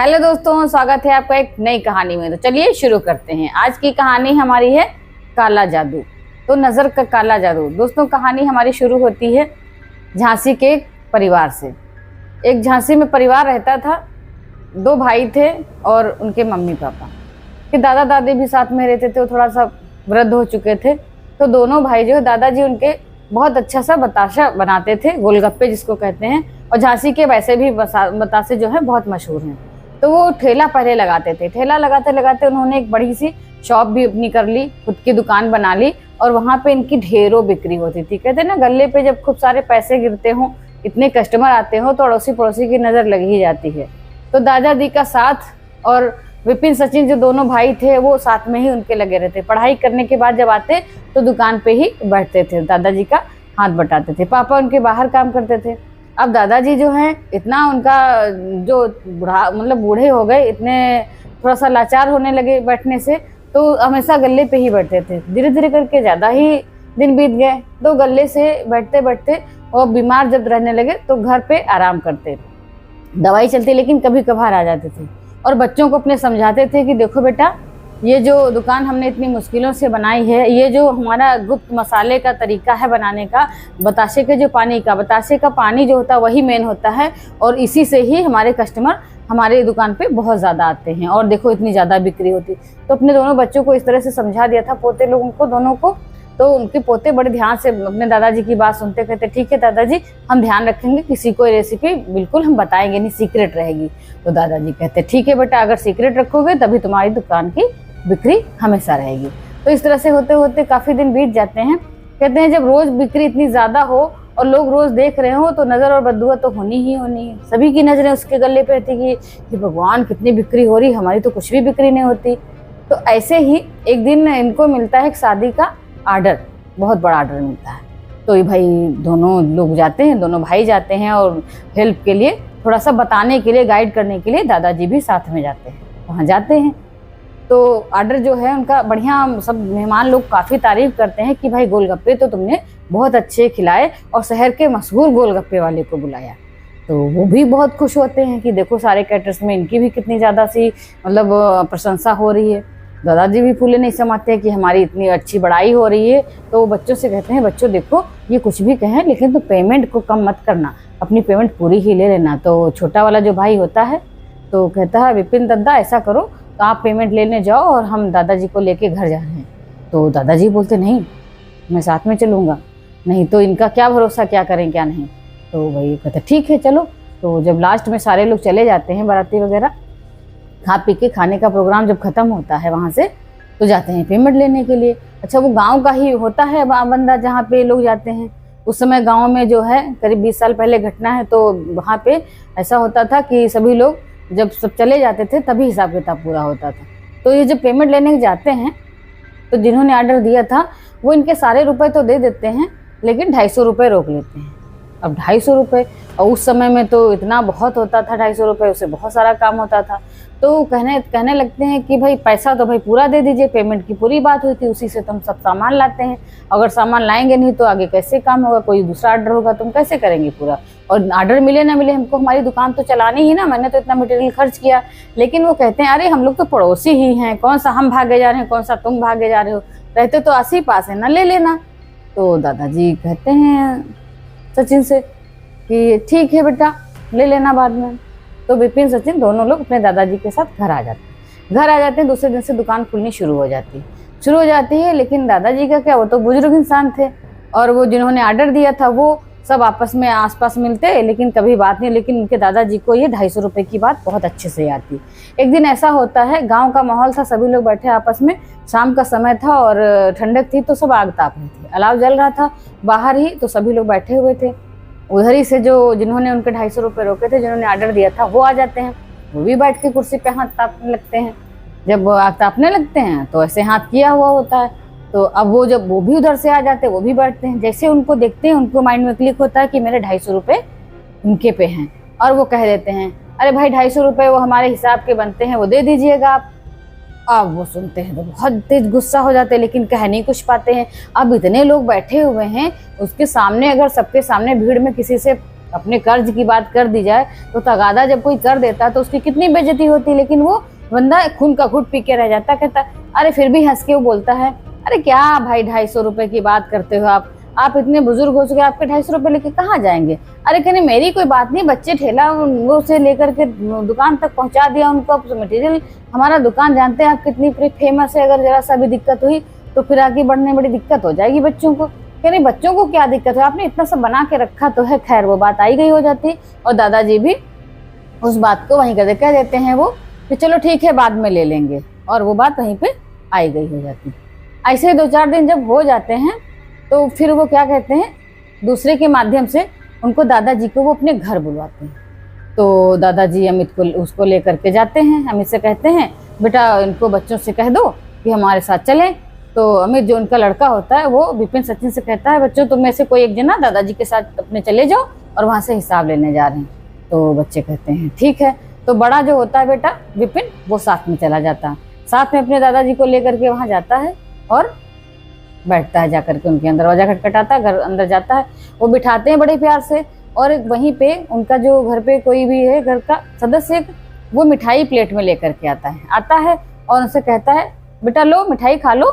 Hello दोस्तों, स्वागत है आपका एक नई कहानी में। तो चलिए शुरू करते हैं। आज की कहानी हमारी है काला जादू। तो नजर का काला जादू। दोस्तों, कहानी हमारी शुरू होती है झांसी के एक परिवार से। एक झांसी में परिवार रहता था। दो भाई थे और उनके मम्मी पापा के दादा दादी भी साथ में रहते थे। वो थोड़ा सा वृद्ध हो चुके थे। तो दोनों भाई जो है, दादाजी उनके बहुत अच्छा सा बताशा बनाते थे, गोलगप्पे जिसको कहते हैं। और झांसी के वैसे भी बतासे जो है बहुत मशहूर हैं। तो वो ठेला पहले लगाते थे। ठेला लगाते लगाते उन्होंने एक बड़ी सी शॉप भी अपनी कर ली, खुद की दुकान बना ली। और वहां पे इनकी ढेरों बिक्री होती थी। कहते ना, गले पे जब खूब सारे पैसे गिरते हों, इतने कस्टमर आते हो, तो अड़ोसी पड़ोसी की नजर लग ही जाती है। तो दादाजी का साथ और विपिन सचिन जो दोनों भाई थे, वो साथ में ही उनके लगे रहते। पढ़ाई करने के बाद जब आते तो दुकान पे ही बैठते थे, दादाजी का हाथ बटाते थे। पापा उनके बाहर काम करते थे। अब दादाजी जो हैं, इतना उनका जो बूढ़े हो गए, इतने थोड़ा सा लाचार होने लगे बैठने से, तो हमेशा गले पे ही बैठते थे। धीरे धीरे करके ज़्यादा ही दिन बीत गए। तो गले से बैठते बैठते और बीमार जब रहने लगे तो घर पे आराम करते, दवाई चलती, लेकिन कभी कभार आ जाते थे। और बच्चों को अपने समझाते थे कि देखो बेटा, ये जो दुकान हमने इतनी मुश्किलों से बनाई है, ये जो हमारा गुप्त मसाले का तरीका है बनाने का, बताशे के जो बताशे का पानी जो होता है वही मेन होता है। और इसी से ही हमारे कस्टमर हमारे दुकान पे बहुत ज़्यादा आते हैं। और देखो इतनी ज़्यादा बिक्री होती। तो अपने दोनों बच्चों को इस तरह से समझा दिया था, पोते लोगों को दोनों को। तो उनके पोते बड़े ध्यान से अपने दादाजी की बात सुनते, कहते ठीक है दादाजी, हम ध्यान रखेंगे, किसी को रेसिपी बिल्कुल हम बताएंगे नहीं, सीक्रेट रहेगी। तो दादाजी कहते ठीक है बेटा, अगर सीक्रेट रखोगे तभी तुम्हारी दुकान की बिक्री हमेशा रहेगी। तो इस तरह से होते होते काफ़ी दिन बीत जाते हैं। कहते हैं जब रोज़ बिक्री इतनी ज़्यादा हो और लोग रोज़ देख रहे हो, तो नज़र और बददुआ तो होनी ही होनी है। सभी की नज़रें उसके गले पे रहती कि भगवान कितनी बिक्री हो रही, हमारी तो कुछ भी बिक्री नहीं होती। तो ऐसे ही एक दिन इनको मिलता है एक शादी का आर्डर, बहुत बड़ा आर्डर मिलता है। तो ये भाई दोनों लोग जाते हैं, दोनों भाई जाते हैं और हेल्प के लिए, थोड़ा सा बताने के लिए, गाइड करने के लिए दादाजी भी साथ में जाते हैं। वहाँ जाते हैं तो आर्डर जो है उनका बढ़िया, सब मेहमान लोग काफ़ी तारीफ करते हैं कि भाई गोलगप्पे तो तुमने बहुत अच्छे खिलाए और शहर के मशहूर गोलगप्पे वाले को बुलाया। तो वो भी बहुत खुश होते हैं कि देखो सारे कैटर्स में इनकी भी कितनी ज़्यादा सी प्रशंसा हो रही है। दादाजी भी फूले नहीं समाते कि हमारी इतनी अच्छी बड़ाई हो रही है। तो वो बच्चों से कहते हैं, बच्चों देखो ये कुछ भी कहें, लेकिन तो पेमेंट को कम मत करना, अपनी पेमेंट पूरी ही ले लेना। तो छोटा वाला जो भाई होता है तो कहता है, विपिन दादा ऐसा करो, तो आप पेमेंट लेने जाओ और हम दादाजी को लेके घर जा रहे हैं। तो दादाजी बोलते नहीं, मैं साथ में चलूँगा, नहीं तो इनका क्या भरोसा, क्या करें क्या नहीं। तो वही कहते ठीक है चलो। तो जब लास्ट में सारे लोग चले जाते हैं, बाराती वगैरह खा पी के, खाने का प्रोग्राम जब ख़त्म होता है वहाँ से, तो जाते हैं पेमेंट लेने के लिए। अच्छा, वो गाँव का ही होता है बंदा जहाँ पे लोग जाते हैं। उस समय गाँव में जो है करीब 20 साल पहले घटना है। तो वहाँ पे ऐसा होता था कि सभी लोग जब सब चले जाते थे तभी हिसाब किताब पूरा होता था। तो ये जब पेमेंट लेने जाते हैं, तो जिन्होंने ऑर्डर दिया था वो इनके सारे रुपए तो दे देते हैं, लेकिन 250 रुपये रोक लेते हैं। अब 250 रुपये, और उस समय में तो इतना बहुत होता था, 250 रुपये, उससे बहुत सारा काम होता था। तो कहने लगते हैं कि भाई पैसा तो भाई पूरा दे दीजिए, पेमेंट की पूरी बात हुई थी, उसी से तुम सब सामान लाते हैं। अगर सामान लाएंगे नहीं तो आगे कैसे काम होगा, कोई दूसरा ऑर्डर होगा, तुम कैसे करेंगे पूरा। और ऑर्डर मिले ना मिले, हमको हमारी दुकान तो चलानी ही ना, मैंने तो इतना मटेरियल खर्च किया। लेकिन वो कहते हैं, अरे हम लोग तो पड़ोसी ही हैं, कौन सा हम भागे जा रहे हैं, कौन सा तुम भागे जा रहे हो, रहते तो आस ही पास है ना, ले लेना। तो दादाजी कहते हैं सचिन से कि ठीक है बेटा, ले लेना बाद में। तो विपिन सचिन दोनों लोग अपने दादाजी के साथ घर आ जाते हैं। दूसरे दिन से दुकान खुलनी शुरू हो जाती है। लेकिन दादाजी का क्या, वो तो बुजुर्ग इंसान थे, और वो जिन्होंने ऑर्डर दिया था वो सब आपस में आसपास मिलते, लेकिन कभी बात नहीं। लेकिन उनके दादाजी को ये 250 रुपये की बात बहुत अच्छे से याद थी। एक दिन ऐसा होता है, गांव का माहौल था, सभी लोग बैठे आपस में, शाम का समय था और ठंडक थी, तो सब आग ताप रहे थे, अलाव जल रहा था बाहर ही। तो सभी लोग बैठे हुए थे। उधर ही से जो जिन्होंने उनके 250 रुपये रोके थे, जिन्होंने ऑर्डर दिया था, वो आ जाते हैं। वो भी बैठ के कुर्सी पे हाथ तापने लगते हैं। जब आग तापने लगते हैं तो ऐसे हाथ किया हुआ होता है। तो अब वो भी उधर से आ जाते हैं, वो भी बैठते हैं। जैसे उनको देखते हैं, उनको माइंड में क्लिक होता है कि मेरे 250 रुपये उनके पे हैं, और वो कह देते हैं, अरे भाई 250 रुपये वो हमारे हिसाब के बनते हैं, वो दे दीजिएगा आप। अब वो सुनते हैं तो बहुत तेज गुस्सा हो जाते हैं, लेकिन कह नहीं कुछ पाते हैं। अब इतने लोग बैठे हुए हैं, उसके सामने अगर सबके सामने भीड़ में किसी से अपने कर्ज की बात कर दी जाए तो तगादा जब कोई कर देता है तो उसकी कितनी बेइज्जती होती है, लेकिन वो बंदा खून का घुट पी के रह जाता, कहता अरे फिर भी हंस के वो बोलता है अरे क्या भाई 250 रुपए की बात करते हो आप इतने बुजुर्ग हो चुके, आपके 250 रुपए लेके कहाँ जाएंगे। अरे कहने मेरी कोई बात नहीं, बच्चे ठेला वो से लेकर के दुकान तक पहुंचा दिया उनको, मटेरियल हमारा दुकान जानते हैं आप कितनी फेमस है, अगर जरा सा भी दिक्कत हुई तो फिर आगे बढ़ने में बड़ी दिक्कत हो जाएगी बच्चों को। कहने बच्चों को क्या दिक्कत है, आपने इतना सब बना के रखा तो है। खैर वो बात आई गई हो जाती और दादाजी भी उस बात को वहीं कर कह देते हैं वो कि चलो ठीक है बाद में ले लेंगे, और वो बात वहीं पे आई गई हो जाती। ऐसे 2-4 दिन जब हो जाते हैं तो फिर वो क्या कहते हैं, दूसरे के माध्यम से उनको दादाजी को वो अपने घर बुलवाते हैं। तो दादाजी अमित को उसको लेकर के जाते हैं, अमित से कहते हैं बेटा इनको बच्चों से कह दो कि हमारे साथ चलें। तो अमित जो उनका लड़का होता है वो विपिन सचिन से कहता है बच्चों तुम में से कोई एक जना दादाजी के साथ अपने चले जाओ और वहाँ से हिसाब लेने जा रहे हैं। तो बच्चे कहते हैं ठीक है। तो बड़ा जो होता है बेटा विपिन वो साथ में चला जाता है, साथ में अपने दादाजी को लेकर के वहाँ जाता है और बैठता है जाकर के उनके अंदर, दरवाजा खटखटाता है, घर अंदर जाता है, वो बिठाते हैं बड़े प्यार से। और वहीं पे उनका जो घर पे कोई भी है घर का सदस्य वो मिठाई प्लेट में लेकर के आता है और उनसे कहता है बेटा लो मिठाई खा लो,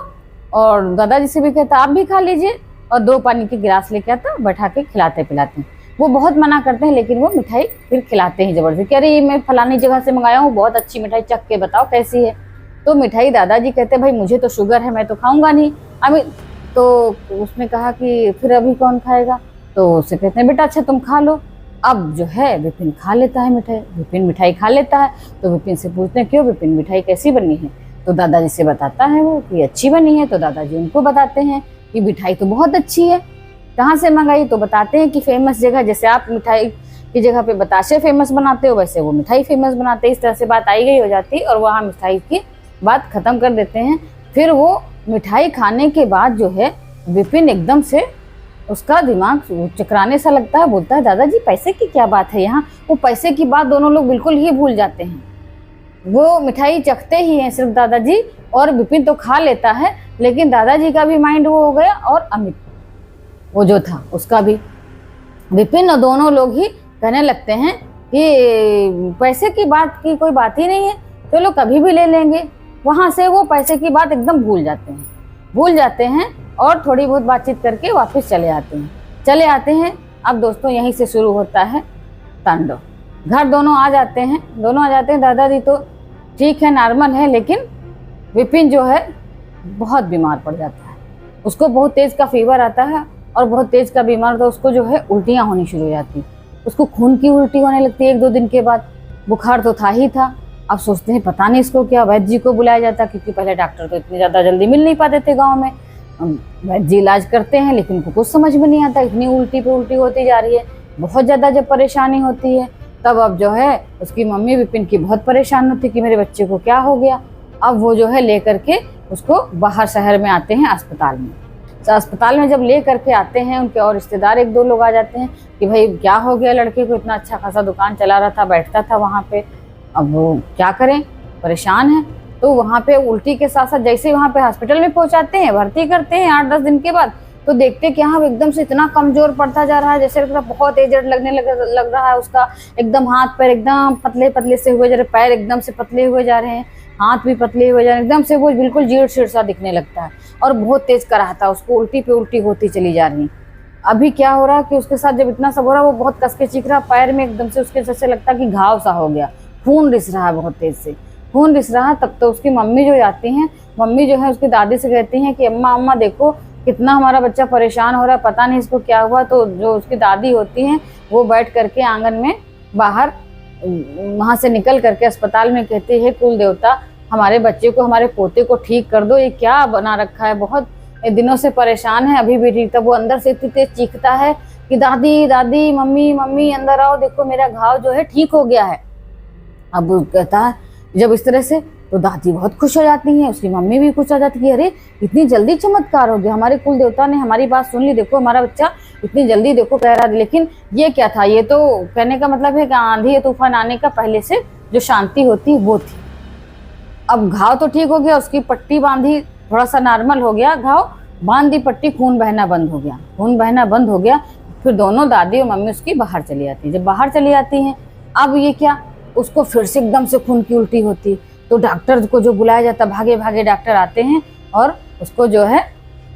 और दादाजी से भी कहता आप भी खा लीजिए, और 2 पानी के गिलास लेके आता बैठा के खिलाते पिलाते हैं। वो बहुत मना करते हैं लेकिन वो मिठाई फिर खिलाते हैं जबरदस्ती कि अरे ये मैं फलानी जगह से मंगाया हूँ, बहुत अच्छी मिठाई, चख के बताओ कैसी है। तो मिठाई दादाजी कहते हैं भाई मुझे तो शुगर है मैं तो खाऊंगा नहीं अभी। तो उसने कहा कि फिर अभी कौन खाएगा, तो उससे कहते हैं बेटा अच्छा तुम खा लो। अब जो है विपिन खा लेता है मिठाई, विपिन मिठाई खा लेता है। तो विपिन से पूछते हैं क्यों विपिन मिठाई कैसी बनी है, तो दादाजी से बताता है वो कि अच्छी बनी है। तो दादाजी उनको बताते हैं कि मिठाई तो बहुत अच्छी है, कहाँ से मंगाई, तो बताते हैं कि फेमस जगह, जैसे आप मिठाई की जगह पे बताशे फेमस बनाते हो वैसे वो मिठाई फेमस बनाते हैं। इस तरह से बात आई गई हो जाती और वहाँ मिठाई की बात खत्म कर देते हैं। फिर वो मिठाई खाने के बाद जो है विपिन एकदम से उसका दिमाग चकराने सा लगता है, बोलता है दादाजी पैसे की क्या बात है यहाँ। वो पैसे की बात दोनों लोग बिल्कुल ही भूल जाते हैं, वो मिठाई चखते ही हैं सिर्फ दादाजी, और विपिन तो खा लेता है लेकिन दादाजी का भी माइंड वो हो गया और अमित वो जो था उसका भी। विपिन और दोनों लोग ही कहने लगते हैं कि पैसे की बात की कोई बात ही नहीं है, चलो कभी भी ले लेंगे। वहाँ से वो पैसे की बात एकदम भूल जाते हैं और थोड़ी बहुत बातचीत करके वापस चले आते हैं। अब दोस्तों यहीं से शुरू होता है तांडव। घर दोनों आ जाते हैं, दादाजी तो ठीक है नॉर्मल है, लेकिन विपिन जो है बहुत बीमार पड़ जाता है, उसको बहुत तेज का फीवर आता है और बहुत तेज का बीमार, तो उसको जो है उल्टियाँ होनी शुरू हो जाती, उसको खून की उल्टी होने लगती है 1-2 दिन के बाद। बुखार तो था ही था, अब सोचते हैं पता नहीं इसको क्या, वैद्य जी को बुलाया जाता क्योंकि पहले डॉक्टर तो इतने ज़्यादा जल्दी मिल नहीं पाते थे गाँव में। वैद्य जी इलाज करते हैं लेकिन उनको कुछ समझ में नहीं आता, इतनी उल्टी पे उल्टी होती जा रही है, बहुत ज़्यादा जब परेशानी होती है तब अब जो है उसकी मम्मी विपिन की बहुत परेशान होती कि मेरे बच्चे को क्या हो गया। अब वो जो है ले करके उसको बाहर शहर में आते हैं अस्पताल में। तो अस्पताल में जब ले करके आते हैं उनके और रिश्तेदार 1-2 लोग आ जाते हैं कि भाई क्या हो गया लड़के को, इतना अच्छा खासा दुकान चला रहा था, बैठता था वहाँ पे, अब वो क्या करें, परेशान है। तो वहाँ पे उल्टी के साथ साथ जैसे वहाँ पे हॉस्पिटल में पहुँचाते हैं, भर्ती करते हैं 8-10 दिन के बाद, तो देखते कि हाँ एकदम से इतना कमजोर पड़ता जा रहा है, जैसे बहुत एजड लगने लग रहा है उसका, एकदम हाथ पैर एकदम पतले पतले से हुए जा रहे, पैर एकदम से पतले हुए जा रहे हैं, हाथ भी पतले हुए जा रहे हैं, एकदम से वो बिल्कुल जीड़ शीड़ सा दिखने लगता है और बहुत तेज कराहता, उसको उल्टी पे उल्टी होती चली जा रही। अभी क्या हो रहा है कि उसके साथ जब इतना सब हो रहा है वो बहुत कस के चीख रहा, पैर में एकदम से उसके जैसे लगता है कि घाव सा हो गया, खून रिस रहा है, बहुत तेज से खून रिस रहा है। तब तो उसकी मम्मी जो आती हैं, मम्मी जो है उसकी दादी से कहती हैं कि अम्मा देखो कितना हमारा बच्चा परेशान हो रहा है, पता नहीं इसको क्या हुआ। तो जो उसकी दादी होती हैं वो बैठ करके आंगन में बाहर वहाँ से निकल करके अस्पताल में कहती है कुल देवता हमारे बच्चे को, हमारे पोते को ठीक कर दो, ये क्या बना रखा है, बहुत दिनों से परेशान है, अभी भी ठीक। तब वो अंदर से इतनी तेज चीखता है कि दादी दादी मम्मी अंदर आओ, देखो मेरा घाव जो है ठीक हो गया है। अब वो कहता है जब इस तरह से, तो दादी बहुत खुश हो जाती हैं, उसकी मम्मी भी खुश हो जाती है, अरे इतनी जल्दी चमत्कार हो गया, हमारे कुल देवता ने हमारी बात सुन ली, देखो हमारा बच्चा इतनी जल्दी देखो कह रहा। लेकिन ये क्या था, ये तो कहने का मतलब है कि आंधी या तूफान आने का पहले से जो शांति होती वो थी। अब घाव तो ठीक हो गया, उसकी पट्टी बांधी, थोड़ा सा नॉर्मल हो गया घाव, बांध दी पट्टी, खून बहना बंद हो गया, फिर दोनों दादी और मम्मी उसकी बाहर चली जाती हैं। जब बाहर चली जाती हैं, अब ये क्या, उसको फिर से एकदम से खून की उल्टी होती। तो डॉक्टर को जो बुलाया जाता, भागे भागे डॉक्टर आते हैं और उसको जो है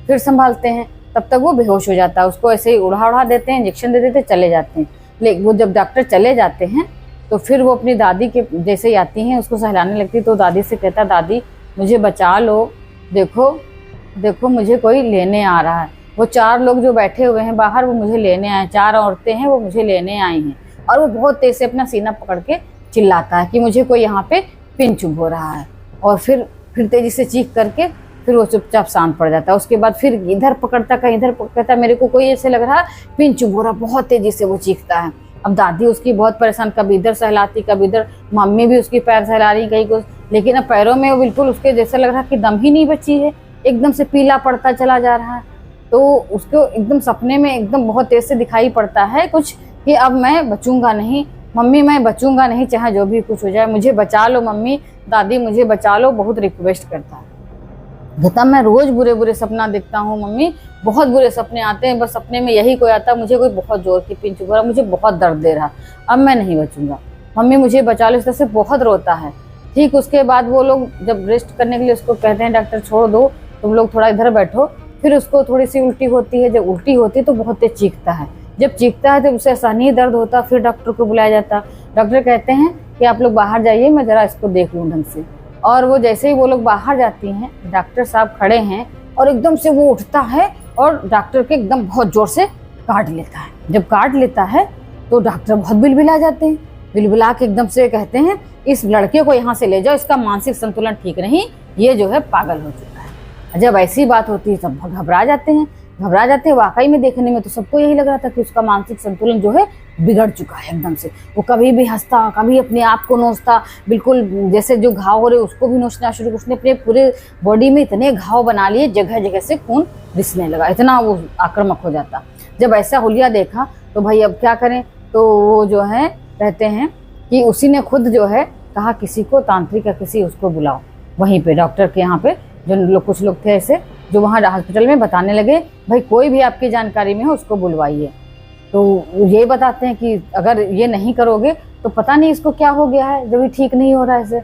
फिर संभालते हैं। तब तक वो बेहोश हो जाता है, उसको ऐसे ही उड़ा देते हैं, इंजेक्शन दे देते, चले जाते हैं। लेकिन वो जब डॉक्टर चले जाते हैं तो फिर वो अपनी दादी के जैसे ही आती हैं, उसको सहलाने लगती। तो दादी से कहता, दादी मुझे बचा लो, देखो देखो मुझे कोई लेने आ रहा है। वो 4 लोग जो बैठे हुए हैं बाहर, वो मुझे लेने आए, 4 औरतें हैं, वो मुझे लेने आई हैं। और वो बहुत तेज से अपना सीना पकड़ के चिल्लाता है कि मुझे कोई यहाँ पे पिन चुभ हो रहा है। और फिर तेजी से चीख करके फिर वो चुपचाप शांत पड़ जाता है। उसके बाद फिर इधर पकड़ता, कहीं इधर पकड़ता, मेरे को कोई ऐसे लग रहा पिन चुभ हो रहा, बहुत तेजी से वो चीखता है। अब दादी उसकी बहुत परेशान, कभी इधर सहलाती, कभी इधर, मम्मी भी उसकी पैर सहला रही कहीं कुछ, लेकिन अब पैरों में वो बिल्कुल उसके जैसे लग रहा कि दम ही नहीं बची है, एकदम से पीला पड़ता चला जा रहा है। तो उसको एकदम सपने में एकदम बहुत तेज से दिखाई पड़ता है कुछ कि अब मैं बचूंगा नहीं, मम्मी मैं बचूंगा नहीं, चाहे जो भी कुछ हो जाए, मुझे बचा लो मम्मी, दादी मुझे बचा लो, बहुत रिक्वेस्ट करता है। कहता मैं रोज बुरे बुरे सपना देखता हूँ मम्मी, बहुत बुरे सपने आते हैं, बस सपने में यही कोई आता, मुझे कोई बहुत जोर की पिन चुभ रहा, मुझे बहुत दर्द दे रहा, अब मैं नहीं बचूंगा, मम्मी मुझे बचा लो। इस तरह से बहुत रोता है। ठीक उसके बाद वो लोग जब रेस्ट करने के लिए उसको कहते हैं, डॉक्टर छोड़ दो, तुम लोग थोड़ा इधर बैठो। फिर उसको थोड़ी सी उल्टी होती है, जब उल्टी होती है तो बहुत तेज चीखता है, जब चीखता है तो उसे असहनीय दर्द होता। फिर डॉक्टर को बुलाया जाता, डॉक्टर कहते हैं कि आप लोग बाहर जाइए, मैं जरा इसको देख लूँ ढंग से। और वो जैसे ही वो लोग बाहर जाती हैं, डॉक्टर साहब खड़े हैं और एकदम से वो उठता है और डॉक्टर के एकदम बहुत जोर से काट लेता है। जब काट लेता है तो डॉक्टर बहुत बिलबिला जाते हैं, बिलबिला के एकदम से कहते हैं इस लड़के को यहाँ से ले जाओ, इसका मानसिक संतुलन ठीक नहीं, ये जो है पागल हो चुका है। जब ऐसी बात होती है सब घबरा जाते हैं, वाकई में देखने में तो सबको यही लग रहा था कि उसका मानसिक संतुलन जो है बिगड़ चुका है एकदम से। वो कभी भी हंसता, कभी अपने आप को नोचता, बिल्कुल जैसे जो घाव हो रहे उसको भी नोचना शुरू। उसने अपने पूरे बॉडी में इतने घाव बना लिए, जगह जगह से खून रिसने लगा, इतना वो आक्रामक हो जाता। जब ऐसा हुलिया देखा तो भाई अब क्या करें, तो वो जो है कहते हैं कि उसी ने खुद जो है कहा किसी को तांत्रिक या किसी उसको बुलाओ। वहीं पे डॉक्टर के यहाँ पे जो लोग, कुछ लोग थे ऐसे जो वहाँ हॉस्पिटल में बताने लगे, भाई कोई भी आपकी जानकारी में हो उसको बुलवाइए। तो ये बताते हैं कि अगर ये नहीं करोगे तो पता नहीं इसको क्या हो गया है, जब भी ठीक नहीं हो रहा है इसे।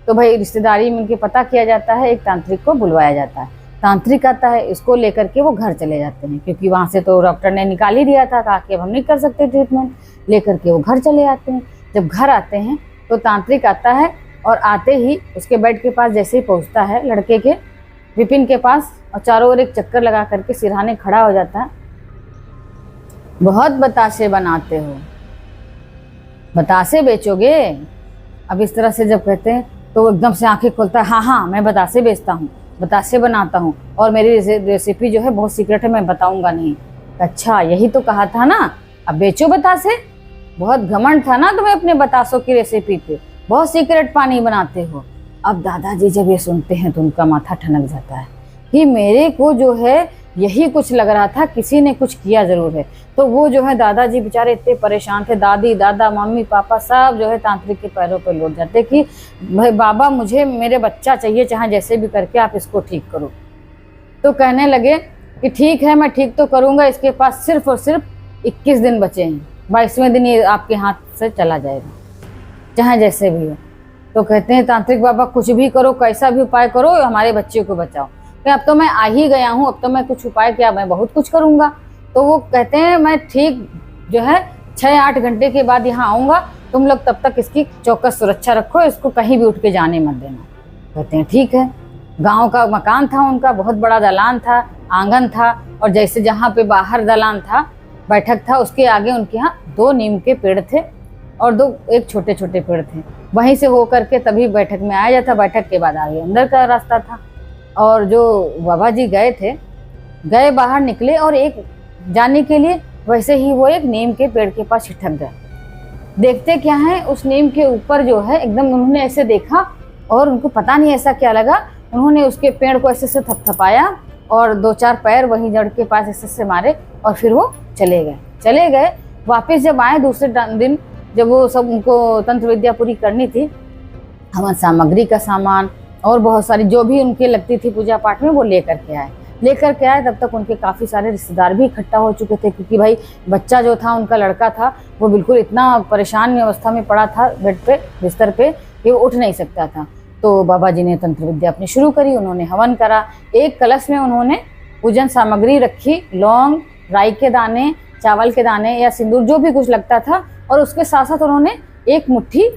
तो भाई रिश्तेदारी में उनके पता किया जाता है, एक तांत्रिक को बुलवाया जाता है। तांत्रिक आता है, इसको लेकर के वो घर चले जाते हैं, क्योंकि वहाँ से तो डॉक्टर ने निकाल ही दिया था, कहा कि अब हम नहीं कर सकते ट्रीटमेंट। लेकर के वो घर चले आते हैं। जब घर आते हैं तो तांत्रिक आता है और आते ही उसके बेड के पास जैसे ही पहुँचता है, लड़के के विपिन के पास, और चारों ओर एक चक्कर लगा करके सिरहाने खड़ा हो जाता है। बहुत बतासे बनाते हो, बतासे बेचोगे? अब इस तरह से जब कहते हैं तो वो एकदम से आंखें खोलता है, हाँ हाँ मैं बतासे बेचता हूँ, बतासे बनाता हूँ, और मेरी रेसिपी जो है बहुत सीक्रेट है, मैं बताऊंगा नहीं। अच्छा यही तो कहा था ना, अब बेचो बतासे। बहुत घमंड था ना तुम्हें अपने बतासों की रेसिपी पे, बहुत सीक्रेट पानी बनाते हो। अब दादाजी जब ये सुनते हैं तो उनका माथा ठनक जाता है कि मेरे को जो है यही कुछ लग रहा था, किसी ने कुछ किया जरूर है। तो वो जो है दादाजी बेचारे इतने परेशान थे, दादी दादा मम्मी पापा सब जो है तांत्रिक के पैरों पे लौट जाते कि भाई बाबा मुझे मेरे बच्चा चाहिए, चाहे जैसे भी करके आप इसको ठीक करो। तो कहने लगे कि ठीक है मैं ठीक तो करूँगा, इसके पास सिर्फ और सिर्फ 21 दिन बचे हैं, 22वें दिन ये आपके हाथ से चला जाएगा, चाहे जैसे भी हो। तो कहते हैं तांत्रिक बाबा कुछ भी करो, कैसा भी उपाय करो, हमारे बच्चे को बचाओ। कि अब तो मैं आ ही गया हूँ, अब तो मैं कुछ उपाय क्या, मैं बहुत कुछ करूँगा। तो वो कहते हैं मैं ठीक जो है 6-8 घंटे के बाद यहाँ आऊँगा, तुम लोग तब तक इसकी चौकस सुरक्षा रखो, इसको कहीं भी उठ के जाने मत देना। कहते हैं ठीक है। गाँव का मकान था उनका, बहुत बड़ा दलान था, आंगन था, और जैसे जहाँ पे बाहर दलान था, बैठक था, उसके आगे उनके यहाँ 2 नीम के पेड़ थे और एक छोटे छोटे पेड़ थे। वहीं से हो करके तभी बैठक में आया जाता, बैठक के बाद आगे अंदर का रास्ता था। और जो बाबा जी गए बाहर निकले और एक जाने के लिए, वैसे ही वो एक नीम के पेड़ के पास छिटक गए। देखते क्या है, उस नीम के ऊपर जो है एकदम उन्होंने ऐसे देखा और उनको पता नहीं ऐसा क्या लगा, उन्होंने उसके पेड़ को ऐसे से थपथपाया और 2-4 पैर वहीं जड़ के पास ऐसे से मारे और फिर वो चले गए। वापस जब आए दूसरे दिन, जब वो सब उनको तंत्र विद्या पूरी करनी थी, हवन सामग्री का सामान और बहुत सारी जो भी उनके लगती थी पूजा पाठ में, वो ले करके आए। लेकर के आए तब तक उनके काफ़ी सारे रिश्तेदार भी इकट्ठा हो चुके थे, क्योंकि भाई बच्चा जो था, उनका लड़का था, वो बिल्कुल इतना परेशान अवस्था में पड़ा था बेड पे, बिस्तर पे, कि वो उठ नहीं सकता था। तो बाबा जी ने तंत्र विद्या अपनी शुरू करी। उन्होंने हवन करा। एक कलश में उन्होंने पूजन सामग्री रखी, लौंग, राई के दाने, चावल के दाने या सिंदूर, जो भी कुछ लगता था, और उसके साथ साथ उन्होंने एक मुट्ठी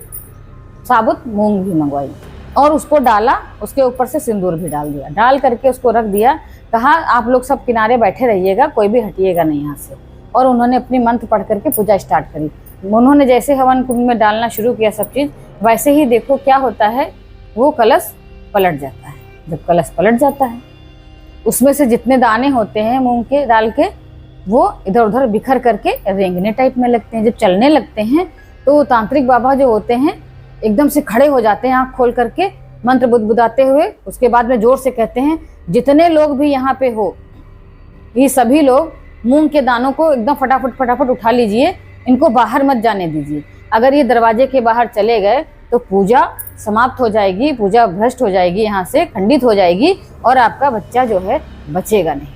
साबुत मूंग भी मंगवाई और उसको डाला। उसके ऊपर से सिंदूर भी डाल दिया। डाल करके उसको रख दिया। कहा आप लोग सब किनारे बैठे रहिएगा, कोई भी हटिएगा नहीं यहाँ से। और उन्होंने अपनी मंत्र पढ़ करके पूजा स्टार्ट करी। उन्होंने जैसे हवन कुंड में डालना शुरू किया सब चीज़, वैसे ही देखो क्या होता है, वो कलश पलट जाता है। जब कलश पलट जाता है, उसमें से जितने दाने होते हैं मूंग के दाल के, वो इधर उधर बिखर करके रेंगने टाइप में लगते हैं। जब चलने लगते हैं तो तांत्रिक बाबा जो होते हैं एकदम से खड़े हो जाते हैं, आँख खोल करके मंत्र बुदबुदाते हुए। उसके बाद में जोर से कहते हैं, जितने लोग भी यहाँ पे हो, ये सभी लोग मूंग के दानों को एकदम फटाफट फटाफट उठा लीजिए, इनको बाहर मत जाने दीजिए। अगर ये दरवाजे के बाहर चले गए तो पूजा समाप्त हो जाएगी, पूजा भ्रष्ट हो जाएगी, यहाँ से खंडित हो जाएगी और आपका बच्चा जो है बचेगा नहीं।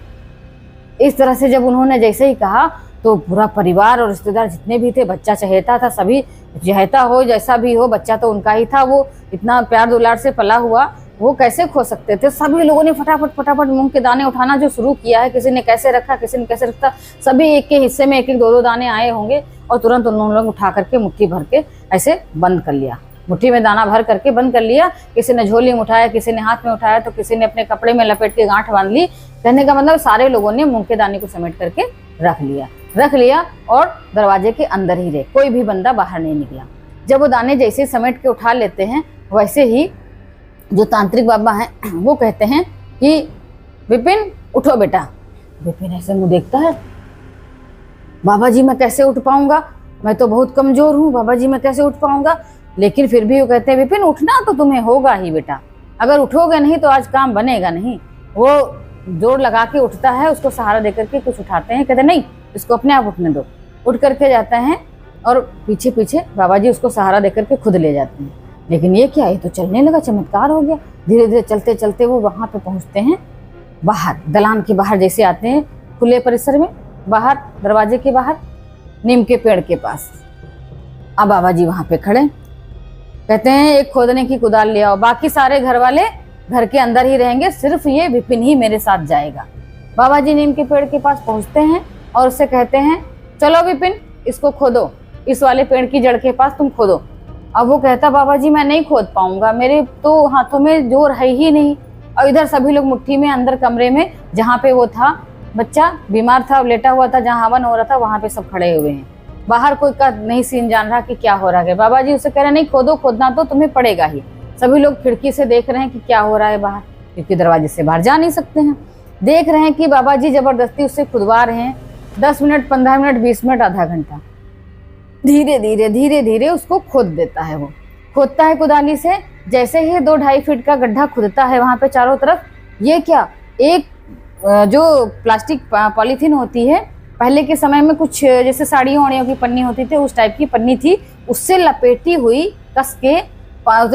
इस तरह से जब उन्होंने जैसे ही कहा तो पूरा परिवार और रिश्तेदार जितने भी थे, बच्चा चहेता था, सभी चहेता हो जैसा भी हो, बच्चा तो उनका ही था, वो इतना प्यार दुलार से पला हुआ, वो कैसे खो सकते थे। सभी लोगों ने फटाफट फटाफट मूंग के दाने उठाना जो शुरू किया है। किसी ने कैसे रखा, किसी ने कैसे रखा, सभी एक के हिस्से में एक एक दो दो दाने आए होंगे और तुरंत उन्होंने लोग उठा करके मुट्ठी भर के ऐसे बंद कर लिया। मुट्ठी में दाना भर करके बंद कर लिया। किसी ने झोली में उठाया, किसी ने हाथ में उठाया, तो किसी ने अपने कपड़े में लपेट के गांठ बांध ली। कहने का मतलब सारे लोगों ने मूंग के दाने को समेट करके रख लिया और दरवाजे के अंदर ही रहे, कोई भी बंदा बाहर नहीं निकला। जब वो दाने जैसे समेट के उठा लेते हैं, वैसे ही जो तांत्रिक बाबा हैं वो कहते हैं कि विपिन उठो बेटा। विपिन ऐसे मुँह देखता है, बाबा जी मैं कैसे उठ पाऊंगा, मैं तो बहुत कमजोर हूँ, बाबा जी मैं कैसे उठ पाऊंगा। लेकिन फिर भी वो कहते हैं, विपिन उठना तो तुम्हें होगा ही बेटा, अगर उठोगे नहीं तो आज काम बनेगा नहीं। वो जोर लगा के उठता है, उसको सहारा देकर के कुछ उठाते हैं, कहते नहीं इसको अपने आप उठने दो। उठ करके जाता है और पीछे पीछे बाबा जी उसको सहारा देकर के खुद ले जाते हैं। लेकिन ये क्या, ये तो चलने लगा, चमत्कार हो गया। धीरे धीरे चलते चलते वो वहाँ पे पहुँचते हैं बाहर, दलान के बाहर जैसे आते हैं, खुले परिसर में बाहर, दरवाजे के बाहर, नीम के पेड़ के पास। अब बाबा जी वहाँ पे खड़े, कहते हैं एक खोदने की कुदाल ले आओ, बाकी सारे घर वाले घर के अंदर ही रहेंगे, सिर्फ ये विपिन ही मेरे साथ जाएगा। बाबा जी नीम के पेड़ के पास पहुँचते हैं और उससे कहते हैं, चलो विपिन इसको खोदो, इस वाले पेड़ की जड़ के पास तुम खोदो। अब वो कहता, बाबा जी मैं नहीं खोद पाऊंगा, मेरे तो हाथों में जोर है ही नहीं। और इधर सभी लोग मुट्ठी में अंदर कमरे में जहाँ पे वो था, बच्चा बीमार था, लेटा हुआ था, जहाँ हवन हो रहा था, वहाँ पे सब खड़े हुए हैं। बाहर कोई का नहीं सीन जान रहा कि क्या हो रहा है। बाबा जी उससे कह रहे नहीं खोदो, खोदना तो तुम्हें पड़ेगा ही। सभी लोग खिड़की से देख रहे हैं कि क्या हो रहा है बाहर, क्योंकि दरवाजे से बाहर जा नहीं सकते हैं। देख रहे हैं कि बाबा जी जबरदस्ती उससे खुदवा रहे हैं। 10 मिनट, 15 मिनट, 20 मिनट, आधा घंटा, धीरे धीरे उसको खोद देता है। वो खोदता है कुदाली से, जैसे ही 2-2.5 फीट का गड्ढा खुदता है वहां पे चारों तरफ, ये क्या, एक जो प्लास्टिक पॉलीथीन होती है, पहले के समय में कुछ जैसे साड़ियों वाड़ियों की पन्नी होती थी, उस टाइप की पन्नी थी, उससे लपेटी हुई, कस के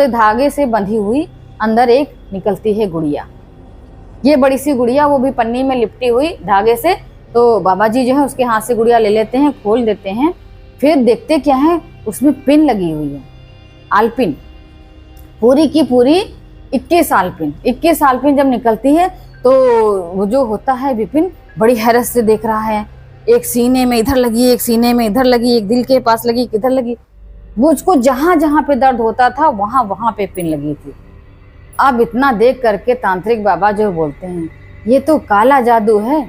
धागे से बंधी हुई, अंदर एक निकलती है गुड़िया। ये बड़ी सी गुड़िया, वो भी पन्नी में लिपटी हुई धागे से। तो बाबा जी जो है उसके हाथ से गुड़िया ले लेते हैं, खोल देते हैं, फिर देखते क्या है, उसमें पिन लगी हुई है, आलपिन, पूरी की पूरी 21 आलपिन। 21 आलपिन जब निकलती है तो वो जो होता है विपिन बड़ी हैरत से देख रहा है, एक सीने में इधर लगी, एक सीने में इधर लगी, एक दिल के पास लगी, किधर लगी। वो उसको जहां जहां पे दर्द होता था वहां वहां पे पिन लगी थी। अब इतना देख करके तांत्रिक बाबा जो बोलते हैं, ये तो काला जादू है,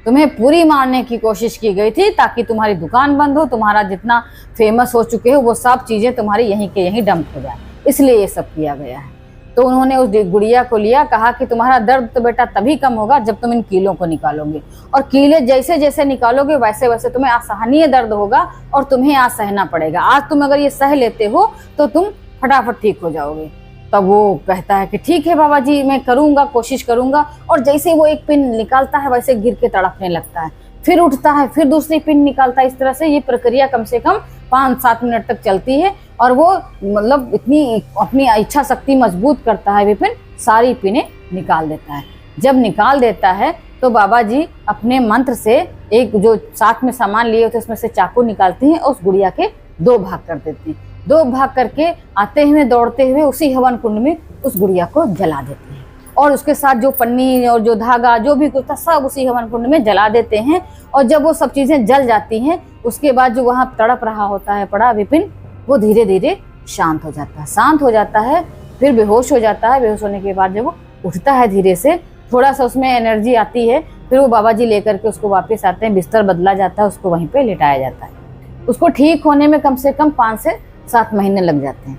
तुम्हें पूरी मारने की कोशिश की गई थी ताकि तुम्हारी दुकान बंद हो, तुम्हारा जितना फेमस हो चुके हो वो सब चीजें तुम्हारी यहीं के यहीं डंप हो जाए, इसलिए ये सब किया गया है। तो उन्होंने उस गुड़िया को लिया, कहा कि तुम्हारा दर्द तो बेटा तभी कम होगा जब तुम इन कीलों को निकालोगे, और कीले जैसे जैसे निकालोगे वैसे वैसे तुम्हें असहनीय दर्द होगा और तुम्हें आज सहना पड़ेगा। आज तुम अगर ये सह लेते हो तो तुम फटाफट ठीक हो जाओगे। तब वो कहता है कि ठीक है बाबा जी, मैं करूंगा, कोशिश करूंगा। और जैसे वो एक पिन निकालता है वैसे गिर के तड़पने लगता है, फिर उठता है, फिर दूसरी पिन निकालता है। इस तरह से ये प्रक्रिया कम से कम 5-7 मिनट तक चलती है और वो मतलब इतनी अपनी इच्छा शक्ति मजबूत करता है विपिन, सारी पिनें निकाल देता है। जब निकाल देता है तो बाबा जी अपने मंत्र से एक जो साथ में सामान लिए होते उसमें से चाकू निकालते हैं और उस गुड़िया के 2 भाग कर देते हैं। 2 भाग करके आते हुए दौड़ते हुए उसी हवन कुंड में उस गुड़िया को जला देते हैं और उसके साथ जो पन्नी और जो धागा जो भी कुछ था सब उसी हवन कुंड में जला देते हैं। और जब वो सब चीजें जल जाती हैं उसके बाद जो वहां तड़प रहा होता है पड़ा विपिन, वो धीरे धीरे शांत हो जाता है। शांत हो जाता है, फिर बेहोश हो जाता है। बेहोश होने के बाद जब वो उठता है धीरे से, थोड़ा सा उसमें एनर्जी आती है, फिर वो बाबा जी लेकर के उसको वापस आते हैं। बिस्तर बदला जाता है, उसको वहीं पे लिटाया जाता है। उसको ठीक होने में कम से कम 5 से 7 महीने लग जाते हैं।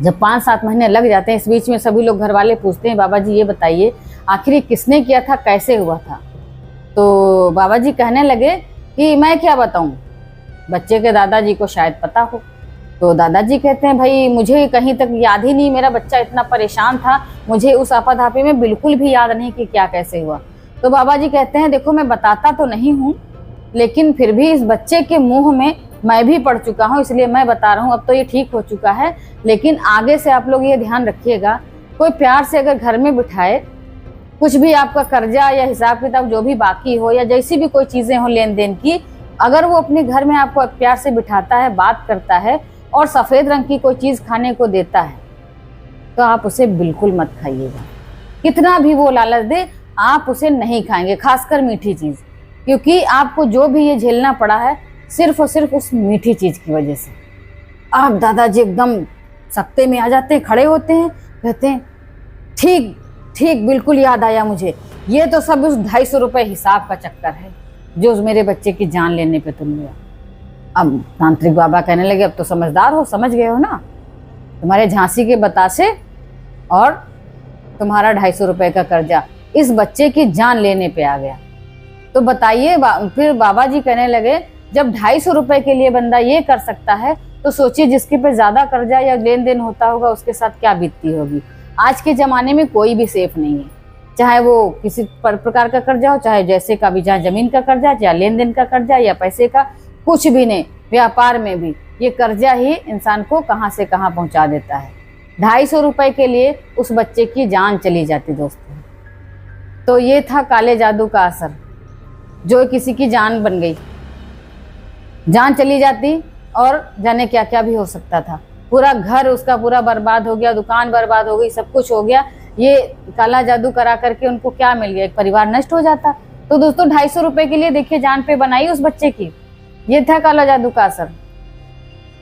जब 5-7 महीने लग जाते हैं, इस बीच में सभी लोग घर वाले पूछते हैं बाबा जी ये बताइए आखिर किसने किया था, कैसे हुआ था। तो बाबा जी कहने लगे कि मैं क्या बताऊं, बच्चे के दादाजी को शायद पता हो। तो दादाजी कहते हैं भाई मुझे कहीं तक याद ही नहीं, मेरा बच्चा इतना परेशान था, मुझे उस आपाधापी में बिल्कुल भी याद नहीं कि क्या कैसे हुआ। तो बाबा जी कहते हैं देखो मैं बताता तो नहीं हूँ, लेकिन फिर भी इस बच्चे के मुंह में मैं भी पढ़ चुका हूँ, इसलिए मैं बता रहा हूँ। अब तो ये ठीक हो चुका है, लेकिन आगे से आप लोग ये ध्यान रखिएगा, कोई प्यार से अगर घर में बिठाए, कुछ भी आपका कर्जा या हिसाब किताब जो भी बाकी हो या जैसी भी कोई चीजें हो लेन देन की, अगर वो अपने घर में आपको प्यार से बिठाता है, बात करता है और सफेद रंग की कोई चीज खाने को देता है, तो आप उसे बिल्कुल मत खाइएगा। कितना भी वो लालच दे, आप उसे नहीं खाएंगे, खासकर मीठी चीज, क्योंकि आपको जो भी ये झेलना पड़ा है सिर्फ और सिर्फ उस मीठी चीज की वजह से। आप दादाजी एकदम सख्ते में आ जाते हैं, खड़े होते हैं, कहते हैं ठीक ठीक बिल्कुल याद आया मुझे, ये तो सब उस 250 रुपये हिसाब का चक्कर है जो उस मेरे बच्चे की जान लेने पे तुम लिया। अब तांत्रिक बाबा कहने लगे अब तो समझदार हो, समझ गए हो ना, तुम्हारे झांसी के बतासे और तुम्हारा 250 रुपये का कर्जा इस बच्चे की जान लेने पे आ गया। तो बताइए, फिर बाबा जी कहने लगे जब 250 रुपये के लिए बंदा ये कर सकता है, तो सोचिए जिसके पे ज्यादा कर्जा या लेन देन होता होगा उसके साथ क्या बीतती होगी। आज के जमाने में कोई भी सेफ नहीं है, चाहे वो किसी प्रकार का कर्जा हो, चाहे जैसे का भी, चाहे जमीन का कर्जा, चाहे लेन देन का कर्जा या पैसे का, कुछ भी नहीं। व्यापार में भी ये कर्जा ही इंसान को कहां से कहां पहुंचा देता है। 250 रुपये के लिए उस बच्चे की जान चली जाती दोस्तों। तो ये था काले जादू का असर, जो किसी की जान बन गई, जान चली जाती और जाने क्या क्या भी हो सकता था। पूरा घर उसका पूरा बर्बाद हो गया, दुकान बर्बाद हो गई, सब कुछ हो गया। ये काला जादू करा करके उनको क्या मिल गया, एक परिवार नष्ट हो जाता। तो दोस्तों 250 रुपये के लिए देखिए जान पे बनाई उस बच्चे की। ये था काला जादू का असर।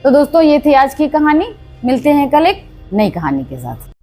तो दोस्तों ये थी आज की कहानी। मिलते हैं कल एक नई कहानी के साथ।